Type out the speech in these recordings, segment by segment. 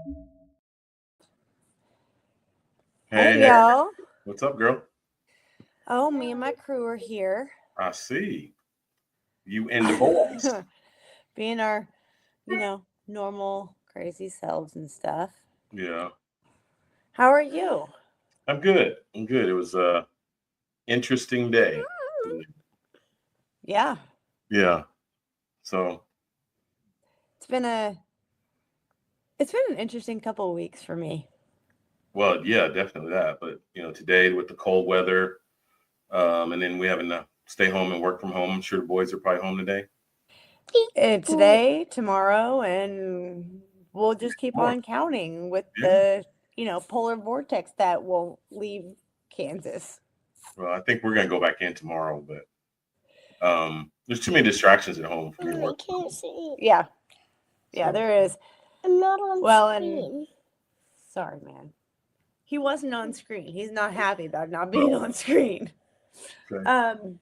Hey, Hey, y'all. what's up, girl? Oh, me and my crew are here. I see you and the boys. Being our, normal crazy selves and stuff. Yeah, How are you? I'm good. I'm good. It was a interesting day. Yeah. Yeah. So, It's been a it's been an interesting couple of weeks for me. well, yeah, definitely that. But today with the cold weather, and then we having to stay home and work from home. I'm sure the boys are probably home today. Today, tomorrow, and we'll just keep More. on counting with Yeah. the, polar vortex that won't leave Kansas. Well, I think we're gonna go back in tomorrow, but there's too many distractions at home for me to I work. can't see. Yeah. Yeah, So, there is. I'm not on Well, screen. Sorry, man. He wasn't on screen. He's not happy about not being on screen. okay.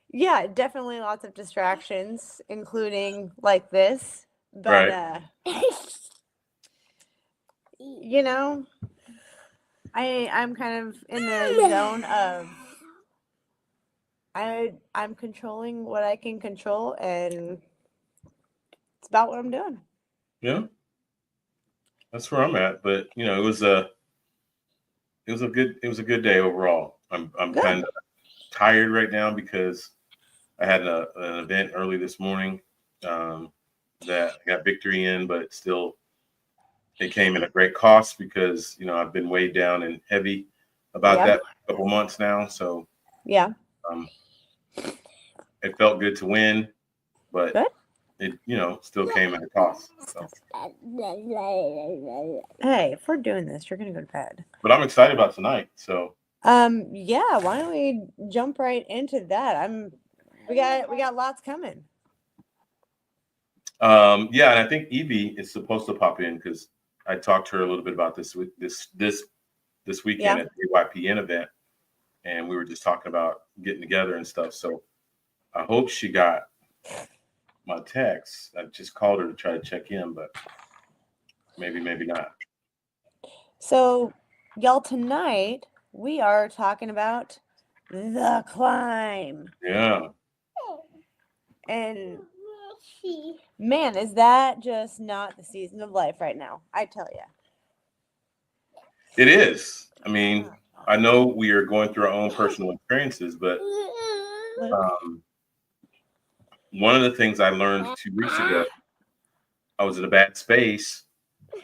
Yeah, definitely lots of distractions, including like this. But Right. you know, I'm kind of in the zone of I'm controlling what I can control, and it's about what I'm doing. Yeah, that's where I'm at. But it was a good day overall. I'm kind Good. of tired right now because I had an event early this morning um, that I got victory in, but still it came at a great cost because I've been weighed down and heavy about Yeah. that for a couple months now. So Yeah. um, it felt good to win, but Good. it still came at a cost. So, Hey, if we're doing this, you're gonna go to bed. but I'm excited about tonight. So Yeah, why don't we jump right into that? We got lots coming. yeah, and I think Evie is supposed to pop in because I talked to her a little bit about this weekend Yeah. at the AYPN event, and we were just talking about getting together and stuff. So I hope she got my text. I just called her to try to check in, but maybe not. So, y'all, tonight we are talking about the climb. Yeah, And man, is that just not the season of life right now? I tell you. it is. I mean, I know we are going through our own personal experiences, but um, one of the things I learned 2 weeks ago, I was in a bad space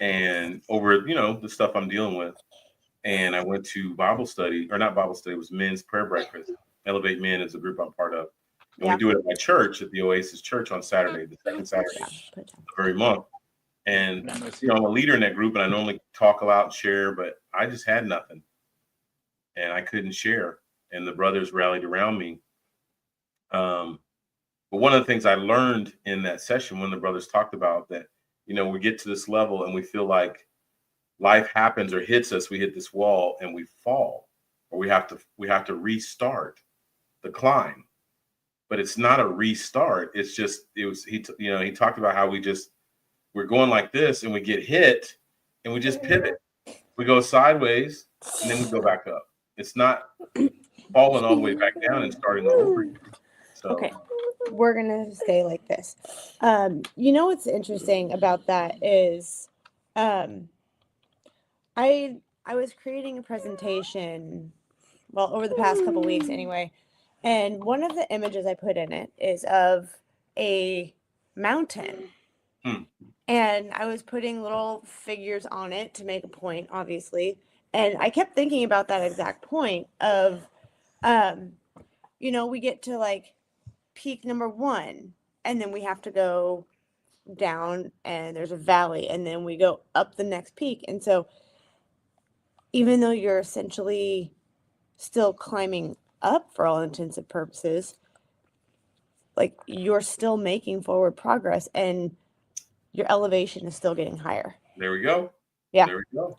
and over, the stuff I'm dealing with. And I went to Bible study, or not Bible study, it was men's prayer breakfast. Elevate Men is a group I'm part of. And we Yeah. do it at my church, at the Oasis Church on Saturday, the second Saturday Yeah. of the very month. And, I'm a leader in that group and I normally talk a lot and share, but I just had nothing and I couldn't share. And the brothers rallied around me. Um, but one of the things I learned in that session when the brothers talked about that, we get to this level and we feel like life happens or hits us, we hit this wall and we fall, or we have to restart the climb. But it's not a restart. It's just he talked about how we're going like this and we get hit and we just pivot. We go sideways and then we go back up. It's not falling all the way back down and starting all over again. So Okay. We're gonna stay like this. What's interesting about that is, um, I was creating a presentation, well, over the past couple weeks anyway, and one of the images I put in it is of a mountain. Hmm. And I was putting little figures on it to make a point, obviously. And I kept thinking about that exact point of, um, we get to like peak number one, and then we have to go down, and there's a valley, and then we go up the next peak. And so, even though you're essentially still climbing up for all intents and purposes, like you're still making forward progress, and your elevation is still getting higher. there we go. Yeah. There we go.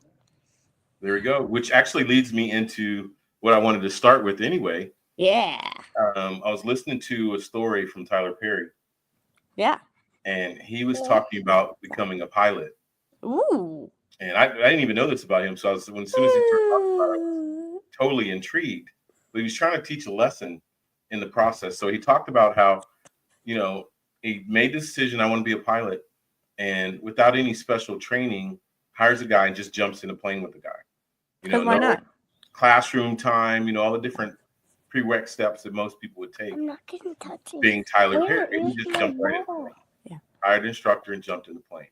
There we go. Which actually leads me into what I wanted to start with anyway. Yeah. I was listening to a story from Tyler Perry, Yeah. and he was talking about becoming a pilot. Ooh. And I didn't even know this about him. So as soon as he started talking about it, I was totally intrigued. But he was trying to teach a lesson in the process. So he talked about how, you know, he made the decision, I want to be a pilot. And without any special training, hires a guy and just jumps in a plane with the guy. You know, Why not? Classroom time, you know, all the different prereq steps that most people would take. I'm not getting touchy. Being Tyler Perry, he just jumped right in the plane. Yeah. Hired an instructor and jumped in the plane.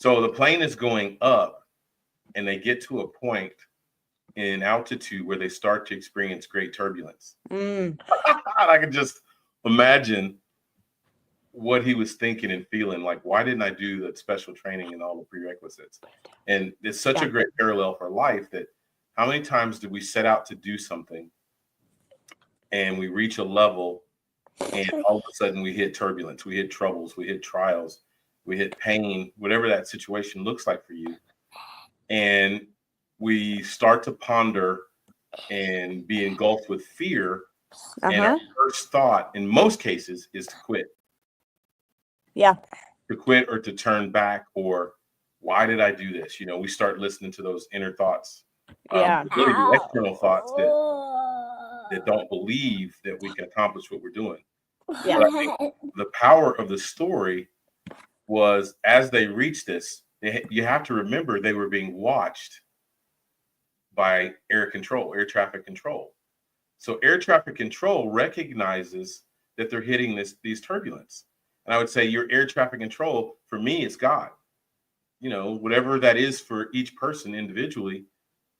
So the plane is going up, and they get to a point in altitude where they start to experience great turbulence. I can just imagine what he was thinking and feeling. Like, why didn't I do the special training and all the prerequisites? And it's such a great parallel for life that how many times do we set out to do something and we reach a level and all of a sudden we hit turbulence, we hit troubles, we hit trials, we hit pain, whatever that situation looks like for you. And we start to ponder and be engulfed with fear. And our first thought in most cases is to quit. Yeah. To quit or to turn back, or why did I do this? You know, we start listening to those inner thoughts. Really the external thoughts that don't believe that we can accomplish what we're doing. Yeah. But I think the power of the story was as they reached this, you have to remember they were being watched by air traffic control. So air traffic control recognizes that they're hitting these turbulence. And I would say your air traffic control, for me, is God. You know, whatever that is for each person individually.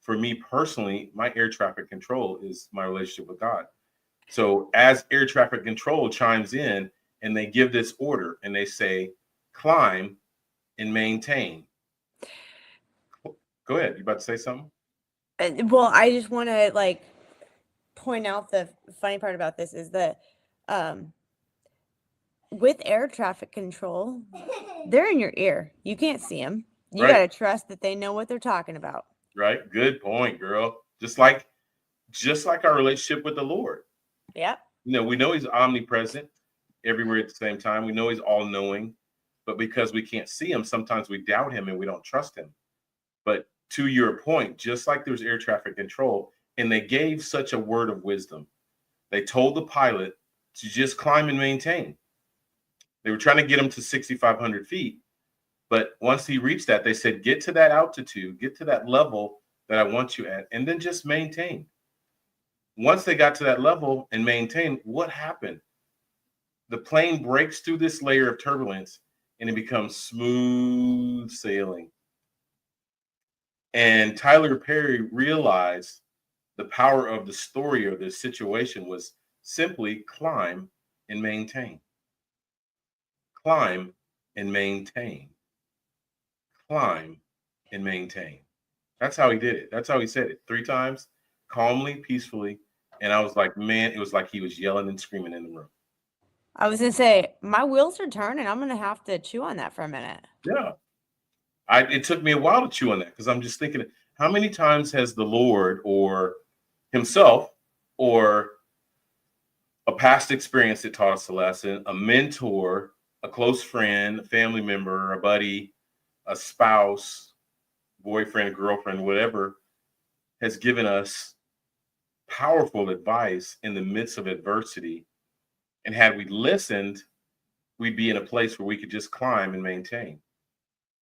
For me personally, my air traffic control is my relationship with God. So as air traffic control chimes in and they give this order and they say, climb and maintain. Go ahead. You about to say something? Well, I just want to point out the funny part about this is that with air traffic control, they're in your ear. You can't see them. You got to trust that they know what they're talking about. Right. Good point, girl. Just like our relationship with the Lord. Yeah. You know, we know he's omnipresent everywhere at the same time. We know he's all knowing, but because we can't see him, sometimes we doubt him and we don't trust him. But to your point, just like there's air traffic control, and they gave such a word of wisdom. They told the pilot to just climb and maintain. They were trying to get him to 6,500 feet. But once he reached that, they said, get to that altitude, get to that level that I want you at, and then just maintain. Once they got to that level and maintained, what happened? The plane breaks through this layer of turbulence and it becomes smooth sailing. And Tyler Perry realized the power of the story or the situation was simply climb and maintain. Climb and maintain. Climb and maintain. That's how he did it. That's how he said it 3 times, calmly, peacefully. And I was like, man, it was like he was yelling and screaming in the room. I was going to say, my wheels are turning. I'm going to have to chew on that for a minute. Yeah. It took me a while to chew on that because I'm just thinking, how many times has the Lord or himself or a past experience that taught us a lesson, a mentor, a close friend, a family member, a buddy, a spouse, boyfriend, girlfriend, whatever, has given us powerful advice in the midst of adversity. And had we listened, we'd be in a place where we could just climb and maintain.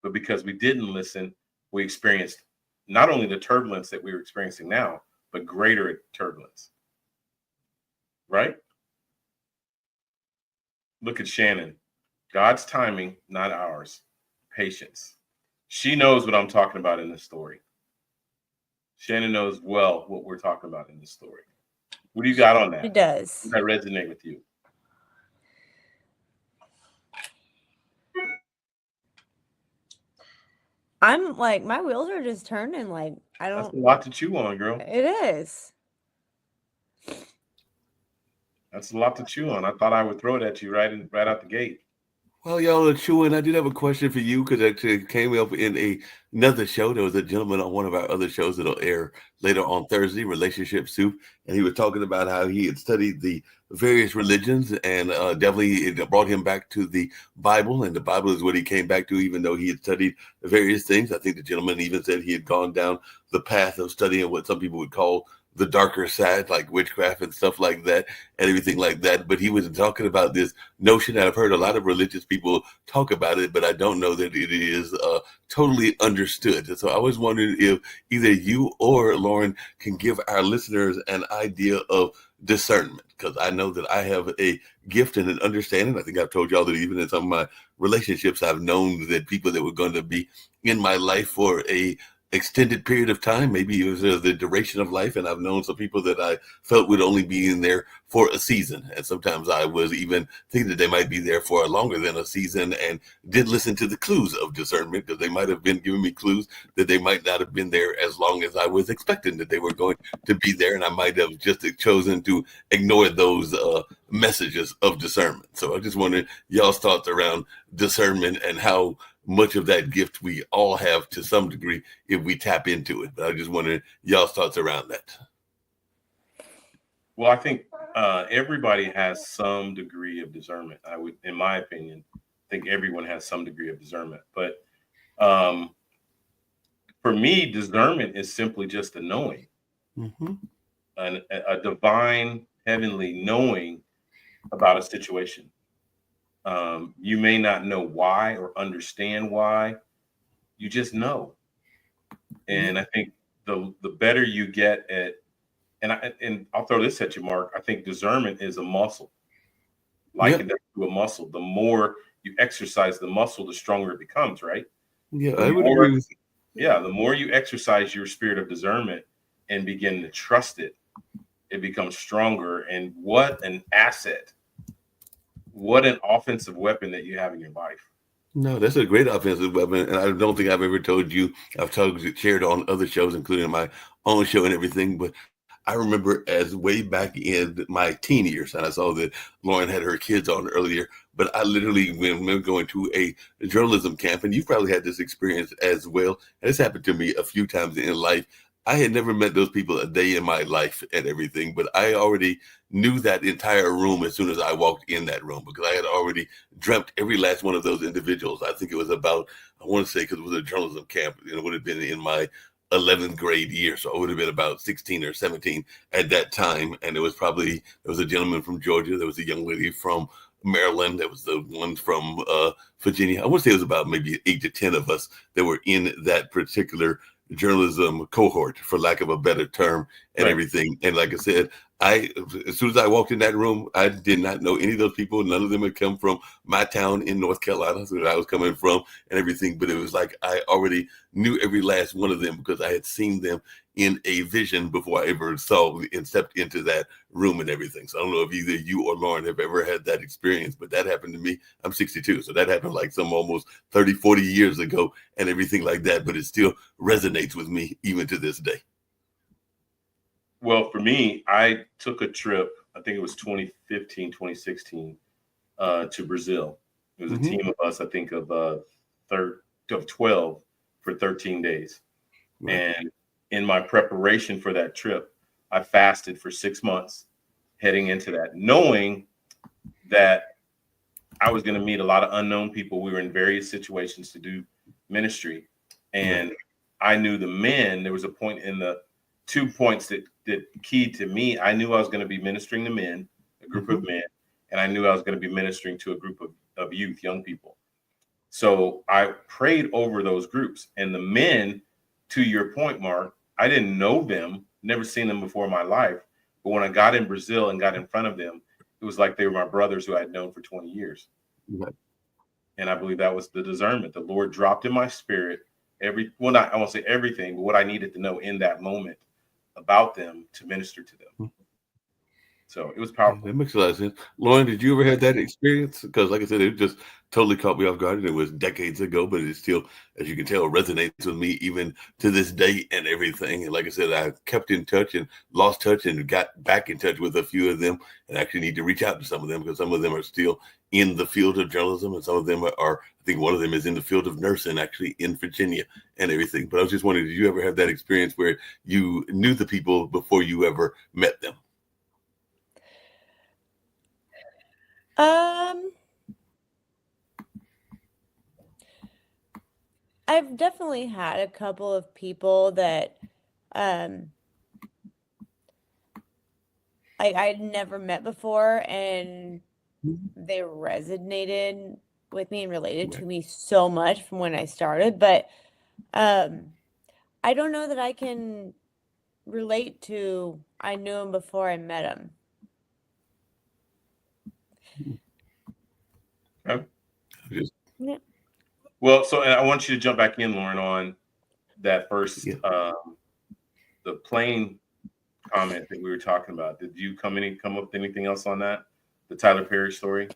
But because we didn't listen, we experienced not only the turbulence that we were experiencing now, but greater turbulence. Right? Look at Shannon. God's timing, not ours. Patience. She knows what I'm talking about in this story. Shannon knows well what we're talking about in this story. What do you got on that? She does. Does that resonate with you? I'm like, my wheels are just turning. Like, I don't. That's a lot to chew on, girl. It is. That's a lot to chew on. I thought I would throw it at you right out the gate. Well, y'all are chewing. I did have a question for you because it came up in another show. There was a gentleman on one of our other shows that'll air later on Thursday, Relationship Soup, and he was talking about how he had studied the various religions, and definitely it brought him back to the Bible, and the Bible is what he came back to, even though he had studied various things. I think the gentleman even said he had gone down the path of studying what some people would call the darker side, like witchcraft and stuff like that, and everything like that. But he was talking about this notion that I've heard a lot of religious people talk about it, but I don't know that it is totally understood. And so I was wondering if either you or Lauren can give our listeners an idea of discernment, because I know that I have a gift and an understanding. I think I've told y'all that even in some of my relationships, I've known that people that were going to be in my life for a extended period of time, maybe it was the duration of life, and I've known some people that I felt would only be in there for a season, and sometimes I was even thinking that they might be there for longer than a season, and did listen to the clues of discernment, because they might have been giving me clues that they might not have been there as long as I was expecting that they were going to be there, and I might have just chosen to ignore those messages of discernment. So I just wondered y'all's thoughts around discernment and how much of that gift we all have to some degree if we tap into it. But I just wondering y'all's thoughts around that. Well, I think everybody has some degree of discernment. I would, in my opinion, think everyone has some degree of discernment. But um, for me, discernment is simply just a knowing, Mm-hmm. a divine, heavenly knowing about a situation. You may not know why or understand why, you just know. Yeah. And I think the better you get at, and I'll throw this at you, Mark. I think discernment is a muscle, Yeah. likened to a muscle. The more you exercise the muscle, the stronger it becomes, right? Yeah, The I would more, agree with you. yeah, the more you exercise your spirit of discernment and begin to trust it, it becomes stronger. And what an asset, what an offensive weapon that you have in your life. No, that's a great offensive weapon, and I don't think I've ever told you. I've told shared on other shows, including my own show and everything. But I remember as way back in my teen years, and I saw that Lauren had her kids on earlier. But I literally, when we were going to a journalism camp, and you probably had this experience as well, and it's happened to me a few times in life. I had never met those people a day in my life and everything, but I already knew that entire room as soon as I walked in that room, because I had already dreamt every last one of those individuals. I think it was about, I want to say, because it was a journalism camp, and it would have been in my 11th grade year. So I would have been about 16 or 17 at that time. And it was probably, there was a gentleman from Georgia. There was a young lady from Maryland. There was the one from Virginia. I want to say it was about maybe 8 to 10 of us that were in that particular journalism cohort, for lack of a better term, and Right. everything. And like I said, I, as soon as I walked in that room, I did not know any of those people. None of them had come from my town in North Carolina, so I was coming from and everything. But it was like I already knew every last one of them because I had seen them in a vision before I ever saw and stepped into that room and everything. So I don't know if either you or Lauren have ever had that experience, but that happened to me. I'm 62, so that happened like some almost 30, 40 years ago and everything like that. But it still resonates with me even to this day. Well, for me, I took a trip, I think it was 2015, 2016, to Brazil. It was a Mm-hmm. team of us, I think third of 12 for 13 days. Right. And in my preparation for that trip, I fasted for 6 months heading into that, knowing that I was going to meet a lot of unknown people. We were in various situations to do ministry. Right. And I knew the men, there was a point in the 2 points that keyed to me. I knew I was going to be ministering to men, a group Mm-hmm. of men, and I knew I was going to be ministering to a group of youth, young people. So I prayed over those groups. And the men, to your point, Mark, I didn't know them, never seen them before in my life. But when I got in Brazil and got in front of them, it was like they were my brothers who I had known for 20 years. Right. And I believe that was the discernment. The Lord dropped in my spirit well, not, I won't say everything, but what I needed to know in that moment about them to minister to them. So it was powerful. That makes a lot of sense. Lauren, did you ever have that experience? Because, like I said, it just totally caught me off guard, and it was decades ago, but it still, as you can tell, resonates with me even to this day and everything. And like I said, I kept in touch and lost touch and got back in touch with a few of them, and actually need to reach out to some of them because some of them are still in the field of journalism, and some of them are, I think one of them is in the field of nursing, actually in Virginia and everything. But I was just wondering, did you ever have that experience where you knew the people before you ever met them? I've definitely had a couple of people that I'd never met before, and they resonated with me and related to me so much from when I started. But I don't know that I can relate to I knew him before I met him. Okay. Yeah. Well, so and I want you to jump back in, Lauren, on that first the plane comment that we were talking about. Did you come up with anything else on that? The Tyler Perry story?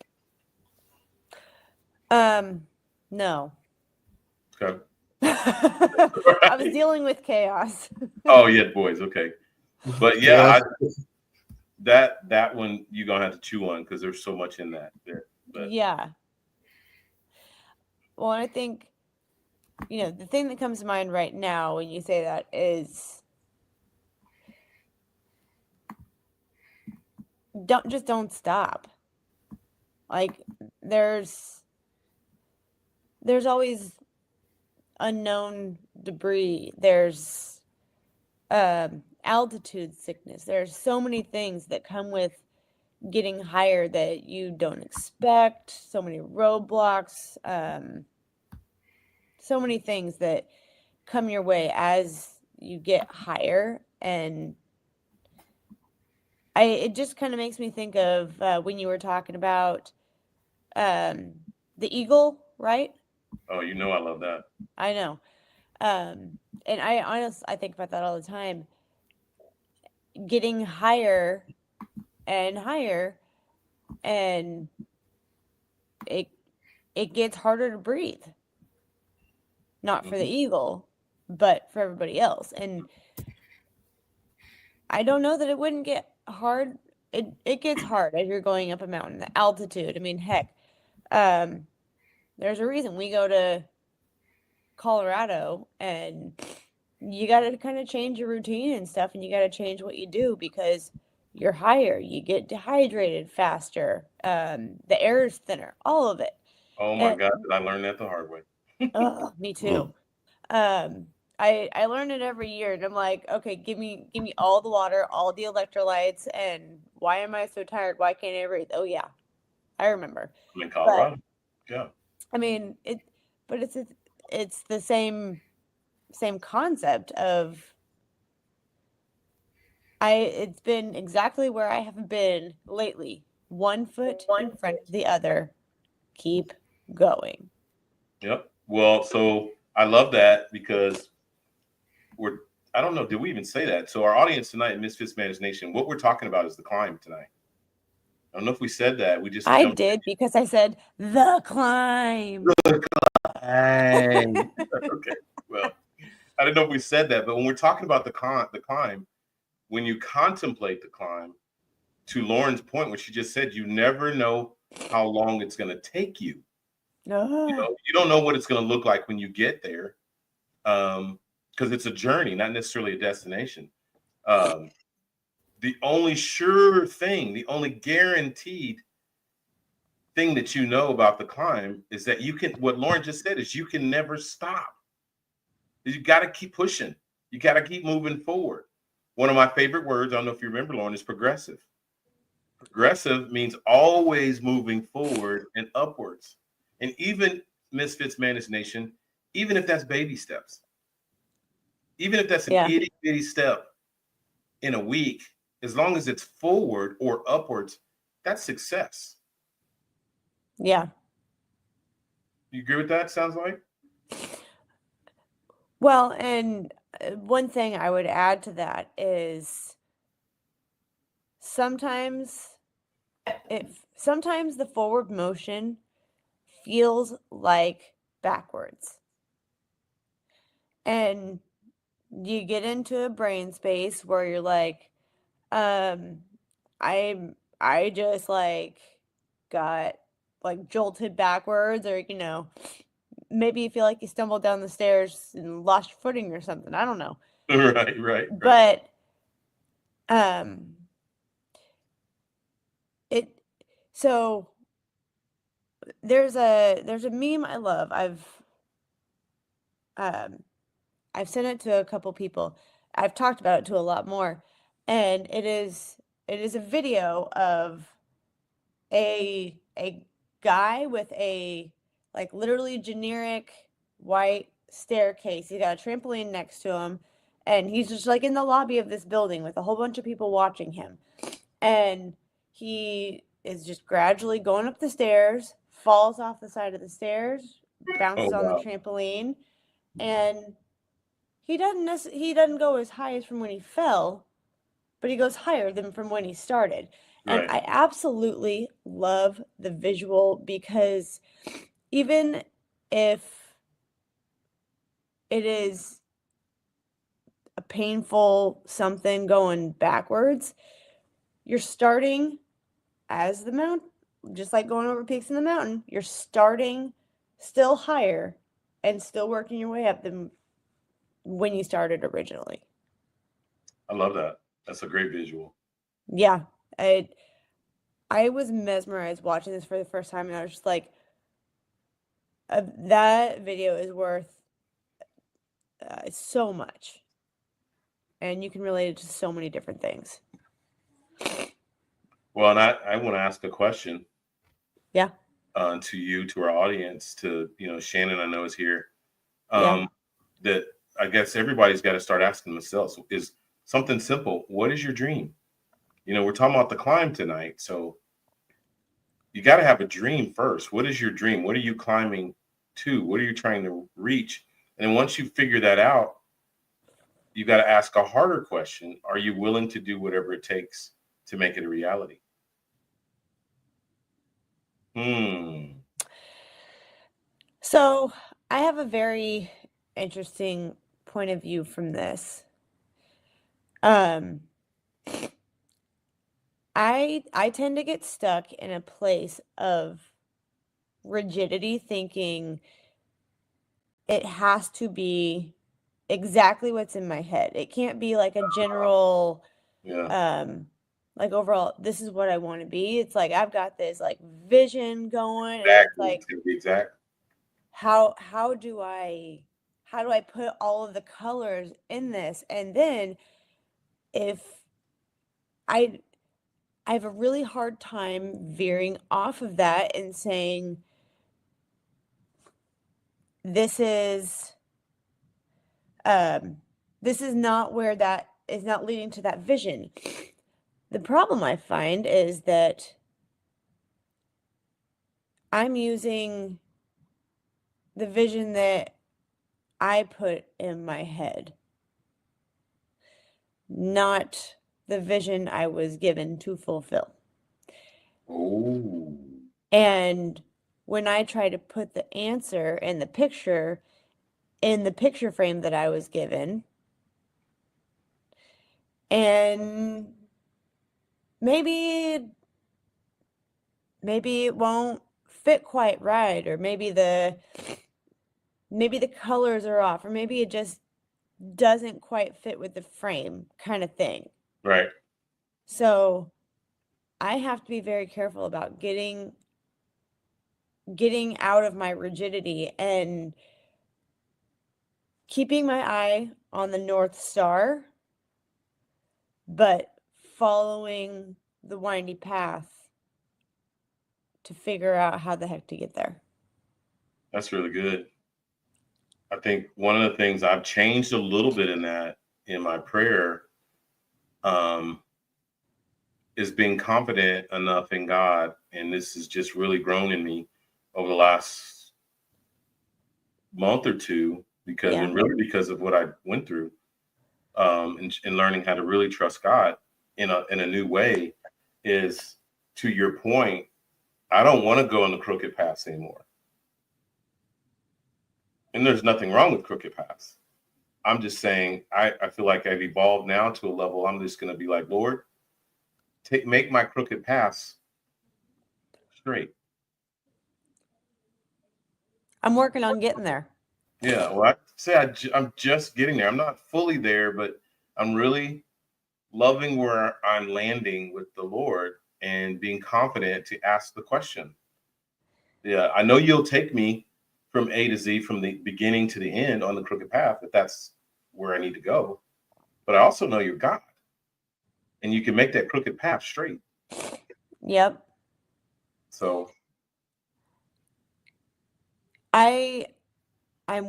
No. Okay. I was dealing with chaos. Oh yeah, boys. Okay. But yeah, that one you're gonna have to chew on because there's so much in that there. But. Yeah. Well, I think, the thing that comes to mind right now when you say that is don't stop. Like there's always unknown debris. There's altitude sickness. There's so many things that come with getting higher that you don't expect, so many roadblocks, so many things that come your way as you get higher. And it just kind of makes me think of when you were talking about the eagle, right? Oh, I love that. I know. And I think about that all the time. Getting higher and higher, and it gets harder to breathe. Not for the eagle, but for everybody else. And I don't know that it wouldn't get hard. It gets hard as you're going up a mountain. The altitude. I mean, heck, there's a reason we go to Colorado, and you got to kind of change your routine and stuff, and you got to change what you do because you're higher. You get dehydrated faster. The air is thinner. All of it. Oh my God, did I learn that the hard way? Oh, me too. I learn it every year, and I'm like, okay, give me all the water, all the electrolytes, and why am I so tired? Why can't I breathe? Oh yeah, I remember. I'm in Colorado. Yeah. I mean but it's the same concept of it's been exactly where I have been lately. One foot in front of the other. Keep going. Yep. Well, so I love that because I don't know, did we even say that? So our audience tonight in Misfits Managed Nation, what we're talking about is the climb tonight. I don't know if we said that. We just I did because I said the climb. The climb. Okay. Well, I don't know if we said that, but when we're talking about the climb, when you contemplate the climb, to Lauren's point, what she just said, you never know how long it's going to take you. You don't know what it's going to look like when you get there, because it's a journey, not necessarily a destination. The only sure thing, the only guaranteed thing that you know about the climb is that what Lauren just said is you can never stop. You got to keep pushing. You got to keep moving forward. One of my favorite words, I don't know if you remember, Lauren, is progressive. Progressive means always moving forward and upwards. And even Misfits Managed Nation, even if that's baby steps, even if that's an itty bitty step in a week, as long as it's forward or upwards, that's success. Yeah. You agree with that? Sounds like? Well, and one thing I would add to that is sometimes the forward motion feels like backwards. And you get into a brain space where you're like, I just like got like jolted backwards, or maybe you feel like you stumbled down the stairs and lost your footing or something. I don't know. Right. But so there's a meme I love. I've sent it to a couple people. I've talked about it to a lot more. And it is a video of a guy with a like literally generic white staircase. He's got a trampoline next to him, and he's just like in the lobby of this building with a whole bunch of people watching him. And he is just gradually going up the stairs, falls off the side of the stairs, bounces on the trampoline, and he doesn't go as high as from when he fell, but he goes higher than from when he started. And I absolutely love the visual, because even if it is a painful something going backwards, you're starting as the mountain, just like going over peaks in the mountain, you're starting still higher and still working your way up than when you started originally. I love that. That's a great visual. Yeah. I was mesmerized watching this for the first time, and I was just like, that video is worth so much. And you can relate it to so many different things. Well, and I want to ask a question. Yeah. To you, to our audience, to, Shannon, I know is here. Yeah. That I guess everybody's got to start asking themselves is something simple. What is your dream? We're talking about the climb tonight. So you got to have a dream first. What is your dream? What are you climbing to? What are you trying to reach? And then once you figure that out, you got to ask a harder question. Are you willing to do whatever it takes to make it a reality? So I have a very interesting point of view from this. I tend to get stuck in a place of rigidity, thinking it has to be exactly what's in my head. It can't be like a general, like overall, this is what I want to be. It's like I've got this like vision going, and it's like, how do I put all of the colors in this? And then if I have a really hard time veering off of that and saying, this is not where that is not leading to that vision. The problem I find is that I'm using the vision that I put in my head, not the vision I was given to fulfill. Oh. And when I try to put the answer in the picture frame that I was given, and maybe it won't fit quite right, or maybe the colors are off, or maybe it just doesn't quite fit with the frame, kind of thing. Right. So I have to be very careful about getting out of my rigidity and keeping my eye on the North Star, but following the windy path to figure out how the heck to get there. That's really good. I think one of the things I've changed a little bit in my prayer is being confident enough in God. And this has just really grown in me over the last month or two, and really because of what I went through, and learning how to really trust God. in a new way is, to your point, I don't want to go on the crooked paths anymore. And there's nothing wrong with crooked paths. I'm just saying I feel like I've evolved now to a level I'm just going to be like, Lord, make my crooked paths straight. I'm working on getting there. Yeah, well, I say I'm just getting there. I'm not fully there, but I'm really loving where I'm landing with the Lord and being confident to ask the question. Yeah, I know you'll take me from A to Z, from the beginning to the end on the crooked path, if that's where I need to go. But I also know you're God, and you can make that crooked path straight. Yep. So I'm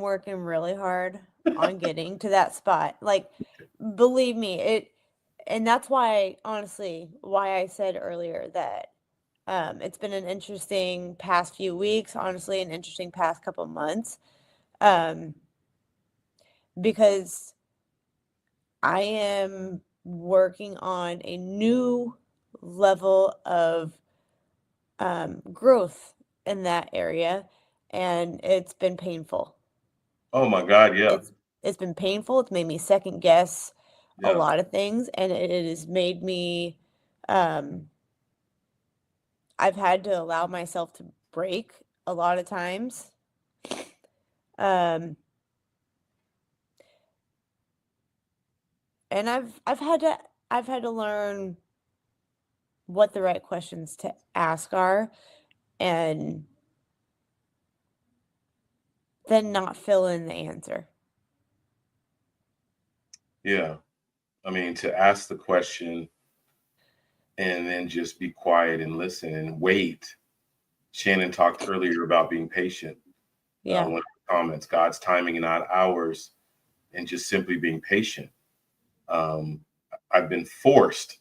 working really hard on getting to that spot. Like, believe me, and that's why, honestly, why I said earlier that it's been an interesting past few weeks, honestly, an interesting past couple months, because I am working on a new level of growth in that area, and it's been painful. oh my God, yeah. It's been painful. It's made me second guess a Yeah. lot of things, and it has made me I've had to allow myself to break a lot of times. Um and I've had to learn what the right questions to ask are, and then not fill in the answer. Yeah. I mean, to ask the question and then just be quiet and listen and wait. Shannon talked earlier about being patient. Yeah. One of the comments, God's timing and not ours, and just simply being patient. Um, I've been forced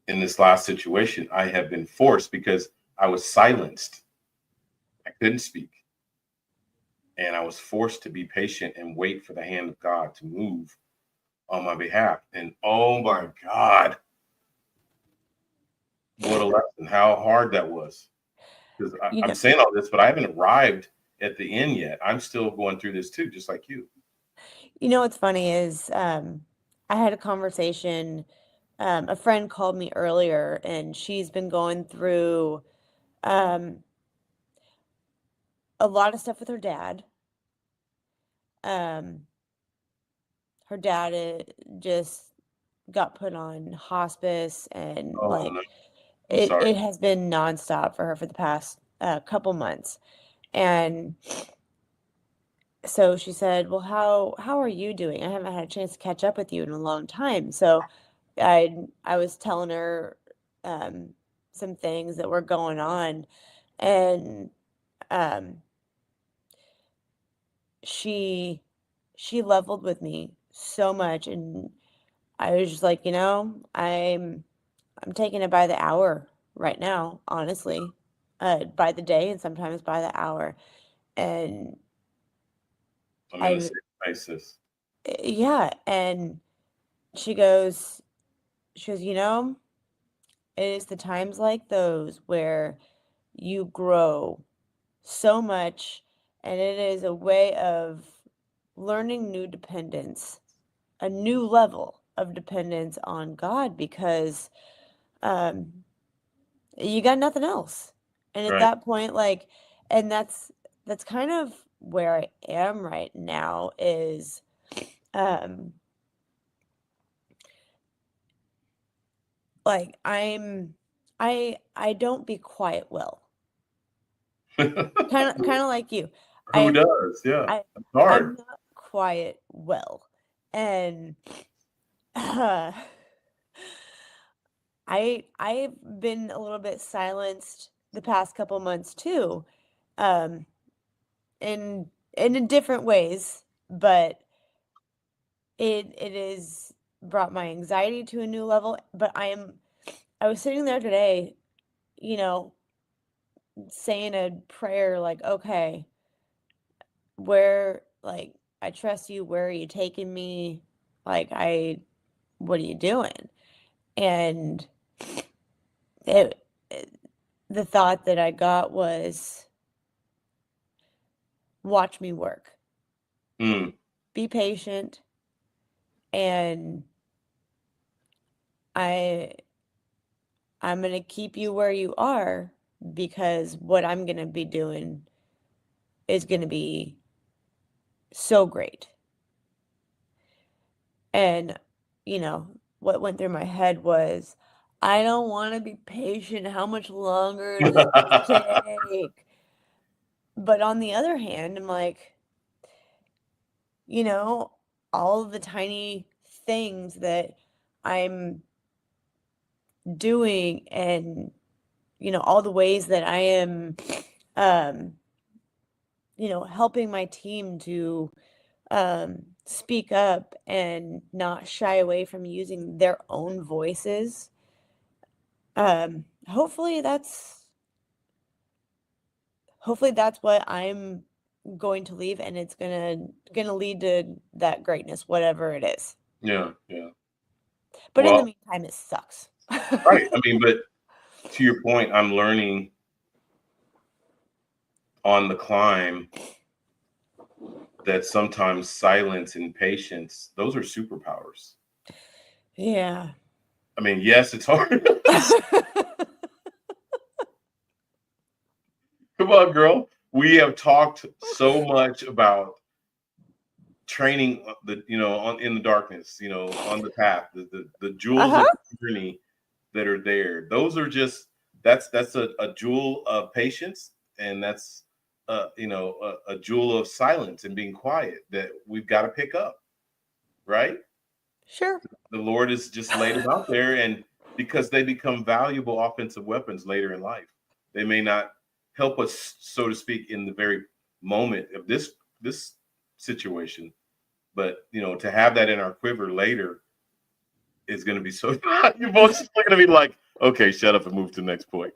in this last situation. I have been forced because I was silenced. I couldn't speak. And I was forced to be patient and wait for the hand of God to move on my behalf. And oh my God, what a lesson, how hard that was. Because You I'm know, saying all this, but I haven't arrived at the end yet. I'm still going through this too, just like you. what's funny is I had a conversation. A friend called me earlier, and she's been going through um, a lot of stuff with her dad. Um, her dad just got put on hospice, and Oh like no, I'm sorry. it has been nonstop for her for the past couple months. And so she said, "Well, how are you doing? I haven't had a chance to catch up with you in a long time." So I was telling her um, some things that were going on, and um, she she leveled with me so much, and I was just like, I'm taking it by the hour right now, honestly, by the day and sometimes by the hour, and I'm in the I same crisis. yeah, and she goes, it is the times like those where you grow so much, and it is a way of learning new dependence, a new level of dependence on God, because um, you got nothing else. And at Right. that point, like, and that's kind of where I am right now is um like I don't be quiet well. Kind of like you. Who I does? Yeah. I It's hard. I'm not quiet well. And uh, I've been a little bit silenced the past couple months too. Um in different ways, but it is brought my anxiety to a new level. But I was sitting there today, you know, saying a prayer like, okay, where, like, I trust you, where are you taking me? Like, what are you doing? And the thought that I got was, watch me work. Be patient, and I'm going to keep you where you are, because what I'm going to be doing is going to be so great. And, what went through my head was, I don't want to be patient. How much longer does this take? But on the other hand, I'm like, all of the tiny things that I'm doing, and, all the ways that I am, helping my team to speak up and not shy away from using their own voices. Hopefully that's what I'm going to leave, and it's gonna lead to that greatness, whatever it is. Yeah. But in the meantime, it sucks. Right. I mean, but to your point, I'm learning on the climb that sometimes silence and patience, those are superpowers. Yeah. I mean, yes, it's hard. Come on, girl. We have talked so much about training in the darkness, on the path, the jewels of the journey that are there. Those are just that's a jewel of patience, and that's a jewel of silence and being quiet that we've got to pick up, right? Sure. The Lord has just laid them out there, and because they become valuable offensive weapons later in life. They may not help us, so to speak, in the very moment of this situation, but to have that in our quiver later is going to be so. You're both just looking at me like, okay, shut up and move to the next point.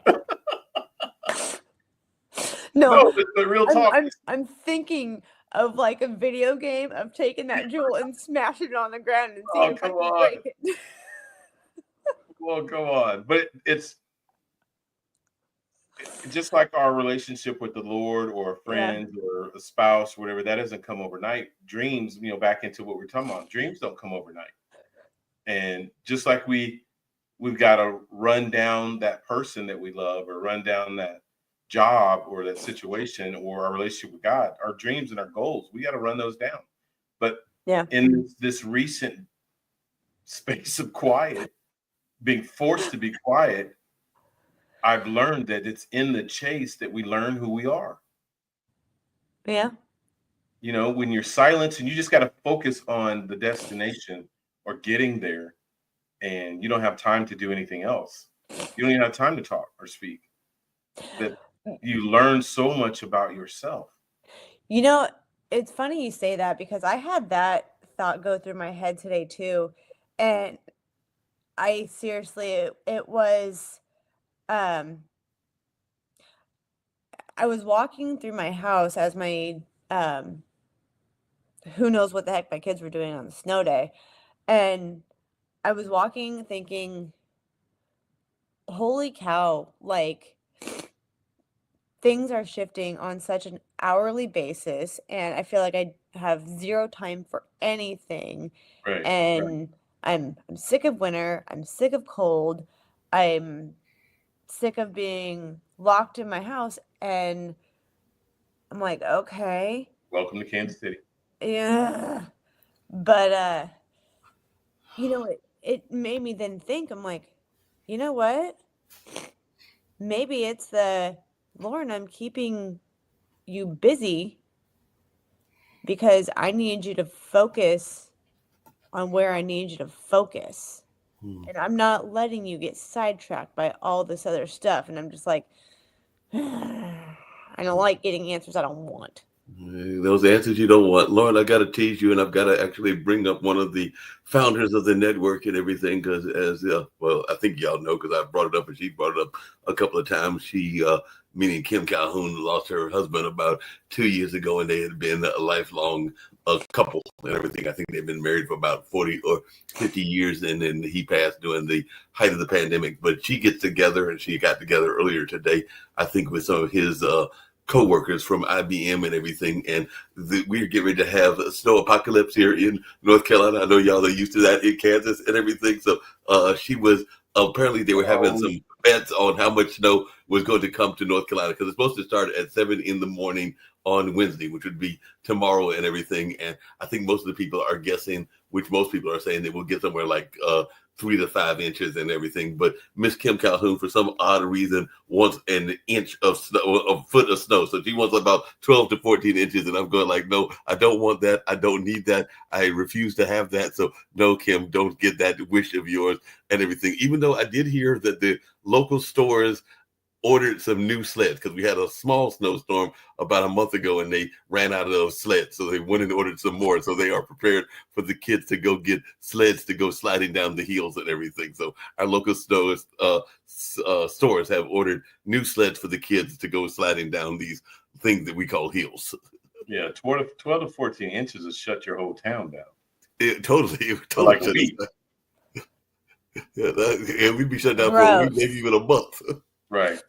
No, but real talk. I'm thinking of like a video game of taking that jewel and smashing it on the ground and seeing if I can break it. Well, come on. But it's just like our relationship with the Lord or a friend or a spouse, whatever, that doesn't come overnight. Dreams, back into what we're talking about, dreams don't come overnight. And just like we've got to run down that person that we love, or run down that job or that situation or our relationship with God, our dreams and our goals, we got to run those down. But in this recent space of quiet, being forced to be quiet, I've learned that it's in the chase that we learn who we are. Yeah. When you're silent and you just got to focus on the destination or getting there, and you don't have time to do anything else. You don't even have time to talk or speak. That you learn so much about yourself. It's funny you say that, because I had that thought go through my head today too. And I seriously, it was, I was walking through my house as my, who knows what the heck my kids were doing on the snow day. And I was walking thinking, holy cow, like, things are shifting on such an hourly basis, and I feel like I have zero time for anything. Right. And I'm sick of winter. I'm sick of cold. I'm sick of being locked in my house. And I'm like, okay. Welcome to Kansas City. Yeah. But it made me then think, I'm like, you know what? Maybe it's Lauren, I'm keeping you busy because I need you to focus on where I need you to focus. And I'm not letting you get sidetracked by all this other stuff. And I'm just like, I don't like getting answers I don't want. Those answers you don't want. Lauren, I got to tease you, and I've got to actually bring up one of the founders of the network and everything because, well, I think y'all know because I brought it up and she brought it up a couple of times. She, meaning Kim Calhoun, lost her husband about 2 years ago, and they had been a lifelong couple and everything. I think they've been married for about 40 or 50 years, and then he passed during the height of the pandemic. But she gets together, and she got together earlier today, I think, with some of his co-workers from IBM and everything, and we're getting ready to have a snow apocalypse here in North Carolina. I know y'all are used to that in Kansas and everything. So she was apparently they were having some bets on how much snow was going to come to North Carolina because it's supposed to start at 7 a.m. on Wednesday, which would be tomorrow and everything. And I think most of the people are guessing, which most people are saying, that we'll get somewhere like 3 to 5 inches and everything. But Miss Kim Calhoun, for some odd reason, wants an inch of snow, a foot of snow. So she wants about 12 to 14 inches. And I'm going like, no, I don't want that. I don't need that. I refuse to have that. So no, Kim, don't get that wish of yours and everything. Even though I did hear that the local stores ordered some new sleds because we had a small snowstorm about a month ago and they ran out of those sleds. So they went and ordered some more. So they are prepared for the kids to go get sleds to go sliding down the hills and everything. So our local stores have ordered new sleds for the kids to go sliding down these things that we call hills. Yeah, 12 to 14 inches will shut your whole town down. It totally like a week. And we'd be shut down for a week, maybe even a month. Right.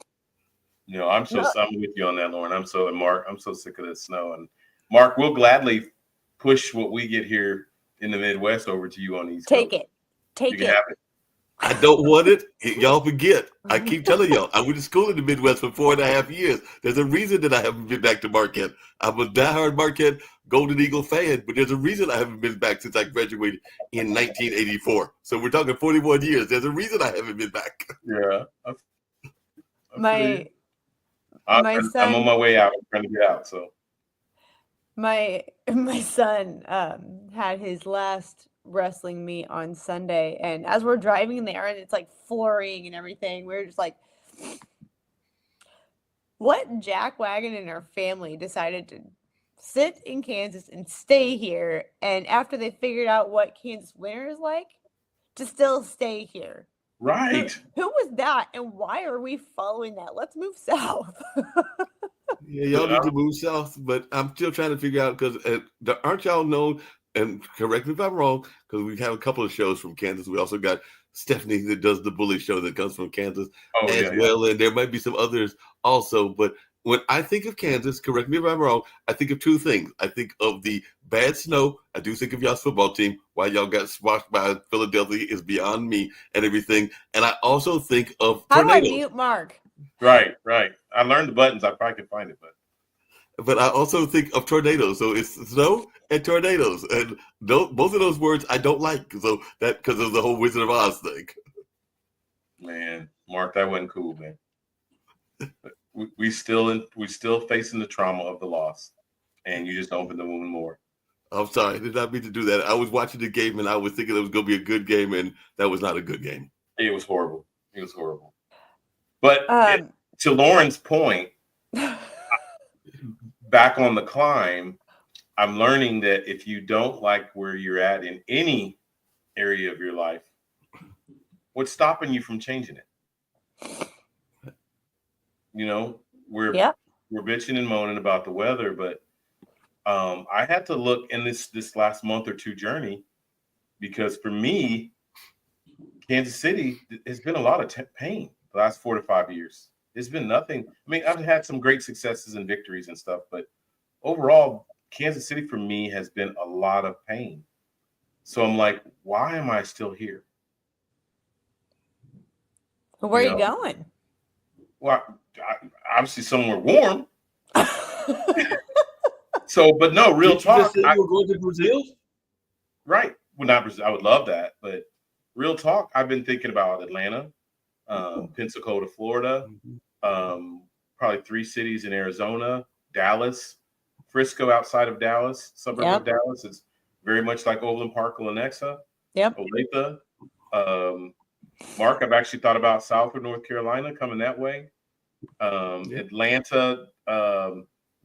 You know, I'm with you on that, Lauren. And Mark, I'm so sick of this snow. And Mark, we'll gladly push what we get here in the Midwest over to you on these. Take it. Have it. I don't want it. Y'all forget. I keep telling y'all, I went to school in the Midwest for 4.5 years. There's a reason that I haven't been back to Marquette. I'm a diehard Marquette Golden Eagle fan, but there's a reason I haven't been back since I graduated in 1984. So we're talking 41 years. There's a reason I haven't been back. Yeah. My son, I'm on my way out. I'm trying to get out. So my son had his last wrestling meet on Sunday, and as we're driving there and it's like flurrying and everything, we're just like, what jackwagon in our family decided to sit in Kansas and stay here, and after they figured out what Kansas winter is like, to still stay here? Right. Who was that, and why are we following that? Let's move south. Yeah, y'all need to move south, but I'm still trying to figure out because aren't y'all known, and correct me if I'm wrong, because we have a couple of shows from Kansas. We also got Stephanie that does the bully show that comes from Kansas well, and there might be some others also. But when I think of Kansas, correct me if I'm wrong, I think of two things. I think of the bad snow. I do think of y'all's football team. Why y'all got squashed by Philadelphia is beyond me and everything. And I also think of tornadoes. How do I mute Mark? Right. I learned the buttons. I probably could find it, but I also think of tornadoes. So it's snow and tornadoes, and both of those words I don't like. So that because of the whole Wizard of Oz thing. Man, Mark, that wasn't cool, man. we still facing the trauma of the loss, and you just opened the wound more. I'm sorry, I did not mean to do that. I was watching the game and I was thinking it was going to be a good game, and that was not a good game. It was horrible. But to Lauren's point, back on the climb, I'm learning that if you don't like where you're at in any area of your life, what's stopping you from changing it? You know, we're bitching and moaning about the weather, but I had to look in this last month or two journey, because for me, Kansas City has been a lot of pain the last 4 to 5 years. It's been nothing. I mean, I've had some great successes and victories and stuff, but overall, Kansas City for me has been a lot of pain. So I'm like, why am I still here? Where are you going? Well, obviously somewhere warm. So, but no, real talk. You were going to Brazil? Right. Well, not Brazil. I would love that, but real talk. I've been thinking about Atlanta, Pensacola, Florida, probably 3 cities in Arizona, Dallas, Frisco outside of Dallas, suburb of Dallas. It's very much like Overland Park, Lenexa, Olathe. Mark, I've actually thought about southward North Carolina, coming that way. Atlanta,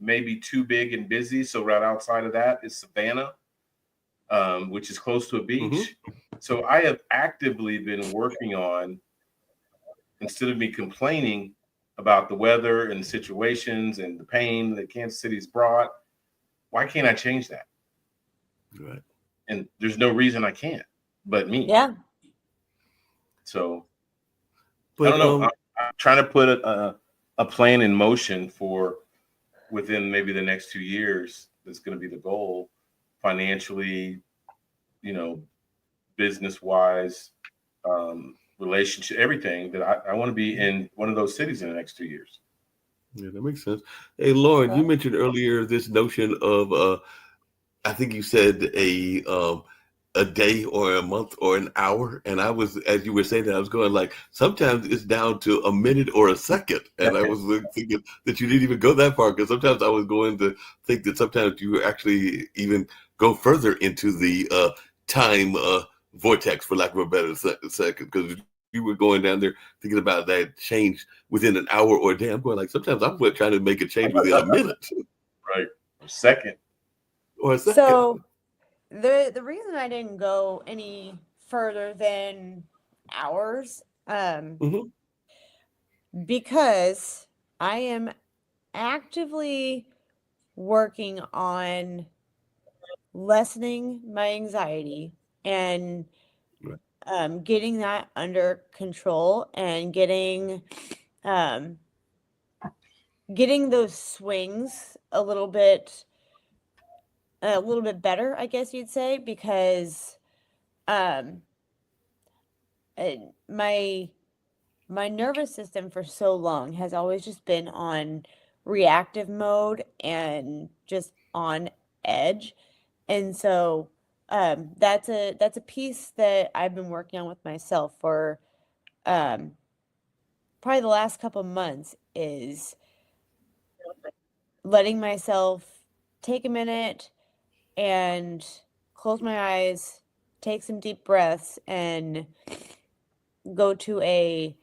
maybe too big and busy. So right outside of that is Savannah, which is close to a beach. So I have actively been working on, instead of me complaining about the weather and situations and the pain that Kansas City's brought, why can't I change that? Right. And there's no reason I can't, but me. Yeah. So But I don't know. I'm trying to put a plan in motion for within maybe the next 2 years. That's going to be the goal, financially, business wise, relationship, everything, that I want to be in one of those cities in the next 2 years. Yeah, that makes sense. Hey, Lauren, you mentioned earlier this notion of I think you said a day or a month or an hour, and I was, as you were saying that, I was going like, sometimes it's down to a minute or a second, and I was thinking that you didn't even go that far, because sometimes I was going to think that sometimes you actually even go further into the time vortex, for lack of a better second, because you were going down there thinking about that change within an hour or a day. I'm going like, sometimes I'm trying to make a change within a minute. Right. A second. Or a second. So the reason I didn't go any further than hours, because I am actively working on lessening my anxiety and getting that under control, and getting those swings a little bit better, I guess you'd say, because my nervous system for so long has always just been on reactive mode and just on edge. And so that's a piece that I've been working on with myself for probably the last couple months, is letting myself take a minute and close my eyes, take some deep breaths, and go to a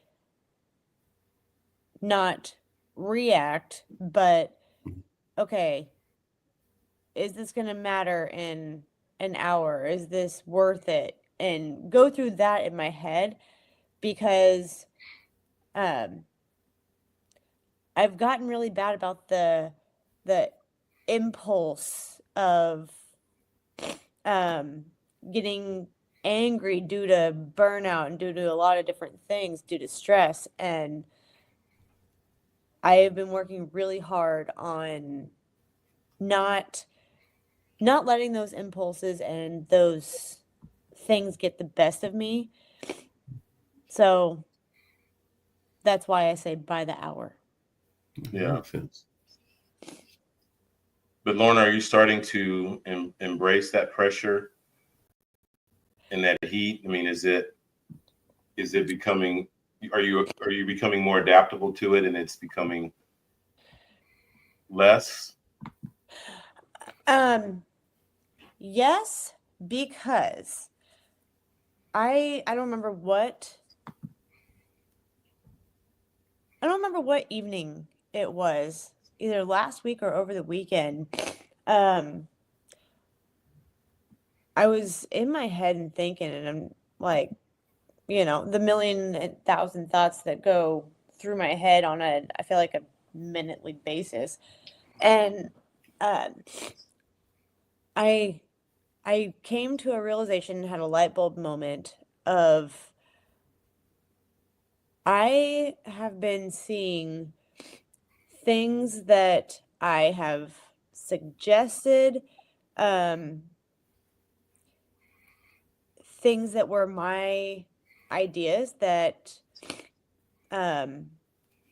not react, but okay, is this going to matter in an hour? Is this worth it? And go through that in my head, because I've gotten really bad about the impulse of getting angry due to burnout and due to a lot of different things, due to stress. And I have been working really hard on not letting those impulses and those things get the best of me. So that's why I say by the hour. Yeah. Makes sense. But Lorna, are you starting to embrace that pressure and that heat? I mean, is it becoming, are you becoming more adaptable to it, and it's becoming less? Yes, because I don't remember what evening it was, either last week or over the weekend. I was in my head and thinking, and I'm like, the million and thousand thoughts that go through my head on I feel like a minutely basis. And I came to a realization, had a light bulb moment of, I have been seeing things that I have suggested, things that were my ideas that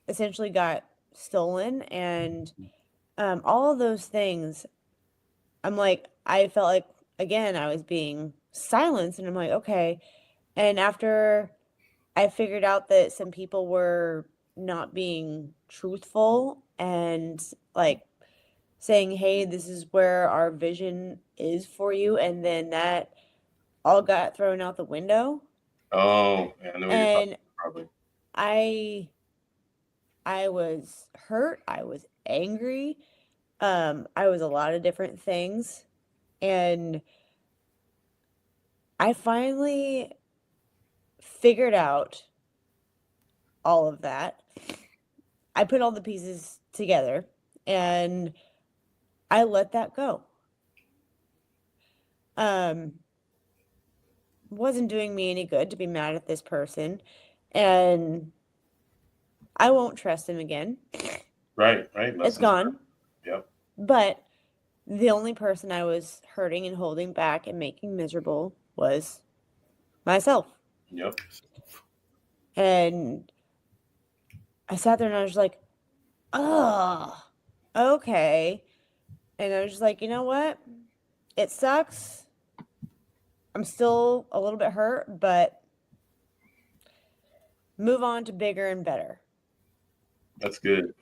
essentially got stolen, and all of those things, I'm like, I felt like, again, I was being silenced, and I'm like, okay. And after I figured out that some people were not being truthful and like saying, hey, this is where our vision is for you, and then that all got thrown out the window. Oh, I know what you're talking about, probably. I was hurt, I was angry, I was a lot of different things, and I finally figured out all of that. I put all the pieces together and I let that go. Wasn't doing me any good to be mad at this person, and I won't trust him again. Right. It's gone. Yep. But the only person I was hurting and holding back and making miserable was myself. Yep. And I sat there and I was like, oh, okay. And I was just like, you know what? It sucks. I'm still a little bit hurt, but move on to bigger and better. That's good.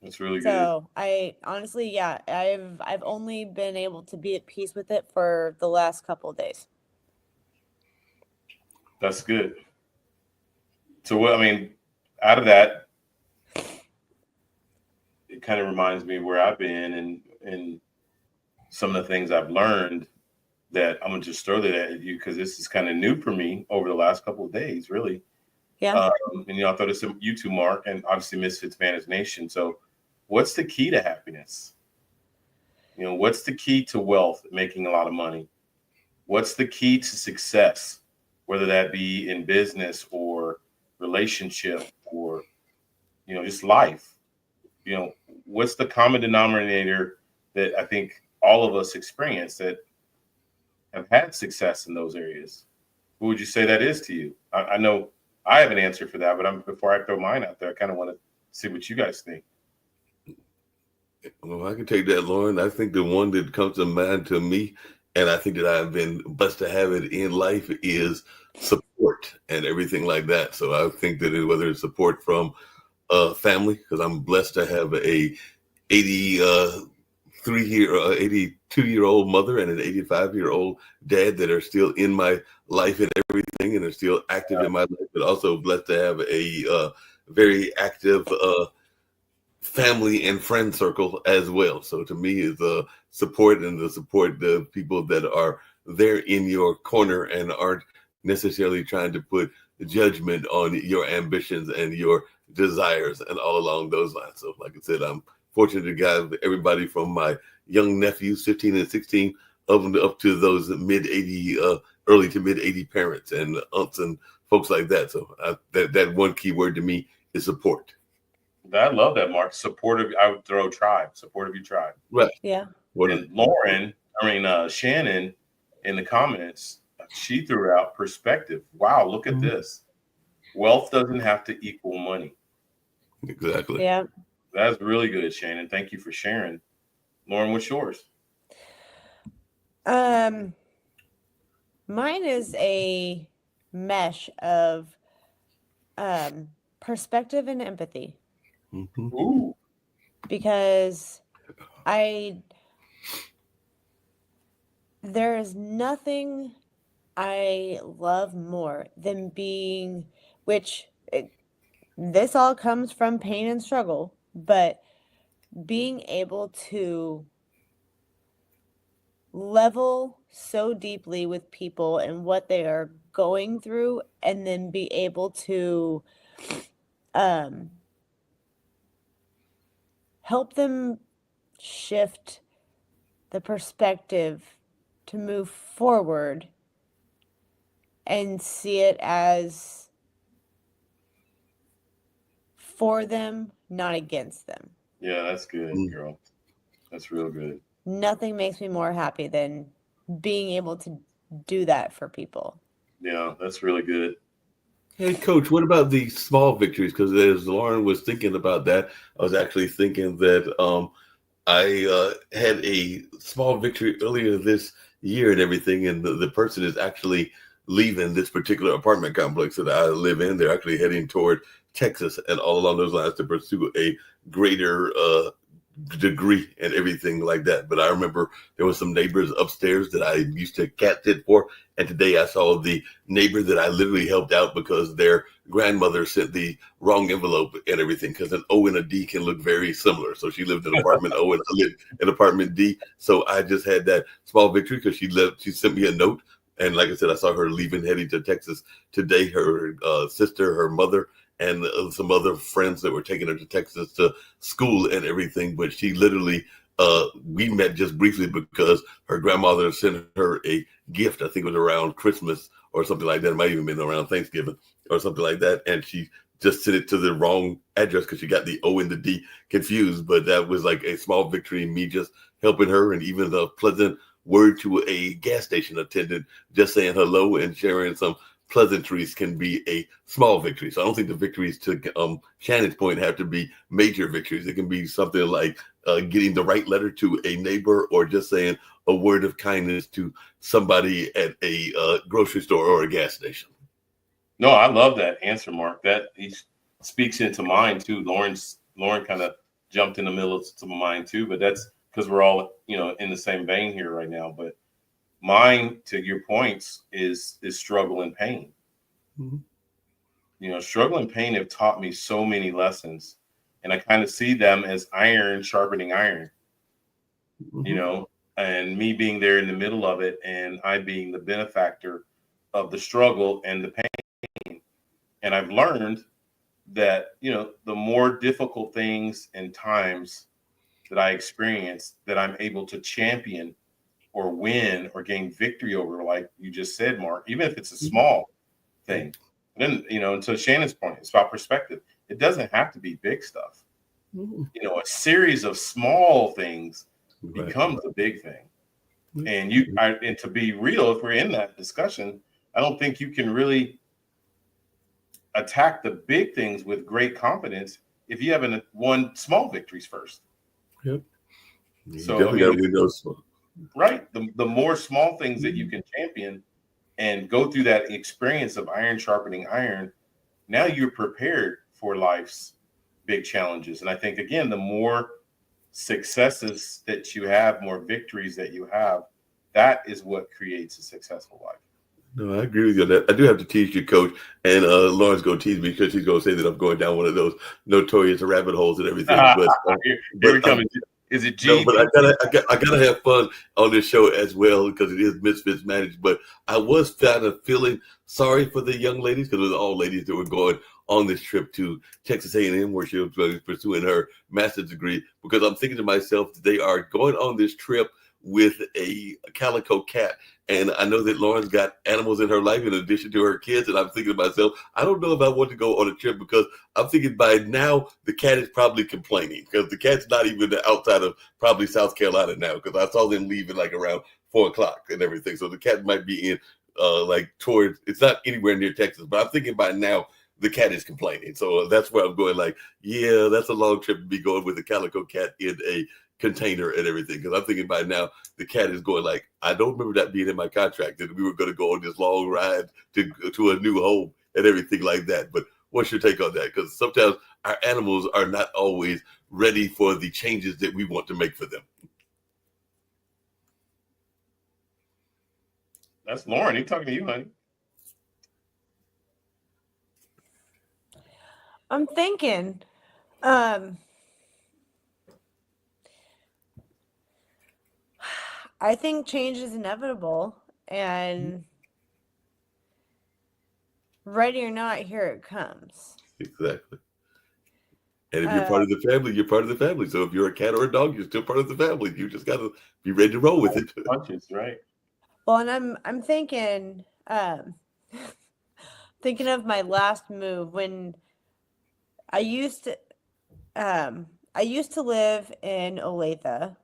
That's really good. So I honestly, yeah, I've only been able to be at peace with it for the last couple of days. That's good. So what, I mean, out of that, it kind of reminds me of where I've been and some of the things I've learned that I'm gonna just throw that at you because this is kind of new for me over the last couple of days, really. Yeah. And I'll throw this to you two, Mark, and obviously Misfits Managed Nation. So, what's the key to happiness? What's the key to wealth, making a lot of money? What's the key to success, whether that be in business or relationship or, just life? What's the common denominator that I think all of us experience that have had success in those areas? Who would you say that is to you? I know I have an answer for that, but before I throw mine out there, I kind of want to see what you guys think. Well, I can take that, Lauren. I think the one that comes to mind to me, and I think that I've been blessed to have it in life, is support and everything like that. So I think that whether it's support from family, because I'm blessed to have a 82-year-old mother and an 85-year-old dad that are still in my life and everything, and are still active in my life. But also blessed to have a very active family and friend circle as well. So to me, is the support the people that are there in your corner and aren't necessarily trying to put judgment on your ambitions and your desires and all along those lines. So like I said, I'm fortunate to have everybody from my young nephews, 15 and 16, up to those early to mid 80 parents and aunts and folks like that. So that one key word to me is support. I love that, Mark. Supportive. I would throw tribe. Support of your tribe. Right. Yeah. And Shannon, in the comments, she threw out perspective. Wow, look at this. Wealth doesn't have to equal money. Exactly. Yeah. That's really good, Shannon. Thank you for sharing. Lauren, what's yours? Mine is a mesh of perspective and empathy. Mm-hmm. Ooh. Because there is nothing I love more than this all comes from pain and struggle, but being able to level so deeply with people and what they are going through, and then be able to help them shift the perspective to move forward and see it as for them, not against them. Yeah, that's good, girl. That's real good. Nothing makes me more happy than being able to do that for people. Yeah, that's really good. Hey, Coach, what about the small victories? Because as Lauren was thinking about that, I was actually thinking that I had a small victory earlier this year and everything, and the person is actually leaving this particular apartment complex that I live in. They're actually heading toward Texas and all along those lines to pursue a greater degree and everything like that. But I remember there was some neighbors upstairs that I used to cat sit for. And today I saw the neighbor that I literally helped out because their grandmother sent the wrong envelope and everything, because an O and a D can look very similar. So she lived in apartment O and I lived in apartment D. So I just had that small victory because she sent me a note. And like I said, I saw her leaving, heading to Texas today. Her sister, her mother, and some other friends that were taking her to Texas to school and everything. But she literally, we met just briefly because her grandmother sent her a gift. I think it was around Christmas or something like that. It might even been around Thanksgiving or something like that. And she just sent it to the wrong address because she got the O and the D confused. But that was like a small victory in me just helping her, and even the pleasant word to a gas station attendant, just saying hello and sharing some pleasantries can be a small victory. So I don't think the victories, to Shannon's point, have to be major victories. It can be something like getting the right letter to a neighbor, or just saying a word of kindness to somebody at a grocery store or a gas station. No, I love that answer, Mark. That he speaks into mine too. Lauren kind of jumped in the middle of mine too, but that's because we're all in the same vein here right now. But mine, to your points, is struggle and pain. Mm-hmm. Struggle and pain have taught me so many lessons, and I kind of see them as iron sharpening iron. Mm-hmm. And me being there in the middle of it, and I being the benefactor of the struggle and the pain. And I've learned that, the more difficult things and times that I experience, that I'm able to champion or win or gain victory over, like you just said, Mark, even if it's a small thing. Then, to Shannon's point, it's about perspective. It doesn't have to be big stuff. A series of small things becomes a big thing. And and to be real, if we're in that discussion, I don't think you can really attack the big things with great confidence if you haven't won small victories first. Yep. So definitely got to win those. Right. The more small things that you can champion and go through that experience of iron sharpening iron, now you're prepared for life's big challenges. And I think, again, the more successes that you have, more victories that you have, that is what creates a successful life. No, I agree with you on that. I do have to tease you, Coach, and Lauren's going to tease me because she's going to say that I'm going down one of those notorious rabbit holes and everything. But here we come. Is it G? No, but I gotta have fun on this show as well, because it is Misfits managed. But I was kind of feeling sorry for the young ladies, because it was all ladies that were going on this trip to Texas A&M, where she was pursuing her master's degree. Because I'm thinking to myself, they are going on this trip with a calico cat. And I know that Lauren's got animals in her life in addition to her kids. And I'm thinking to myself, I don't know if I want to go on a trip, because I'm thinking by now the cat is probably complaining, because the cat's not even outside of probably South Carolina now, because I saw them leaving like around 4:00 and everything. So the cat might be in towards, it's not anywhere near Texas, but I'm thinking by now the cat is complaining. So that's where I'm going, like, yeah, that's a long trip to be going with a calico cat in a container and everything, because I'm thinking by now the cat is going like, I don't remember that being in my contract, that we were going to go on this long ride to a new home and everything like that. But what's your take on that? Because sometimes our animals are not always ready for the changes that we want to make for them. That's Lauren. He's talking to you, honey. I'm thinking, I think change is inevitable, and ready or not, here it comes. Exactly. And if you're part of the family, you're part of the family. So if you're a cat or a dog, you're still part of the family. You just got to be ready to roll with it. Punches, right? Well, and I'm thinking, thinking of my last move when I used to live in Olathe,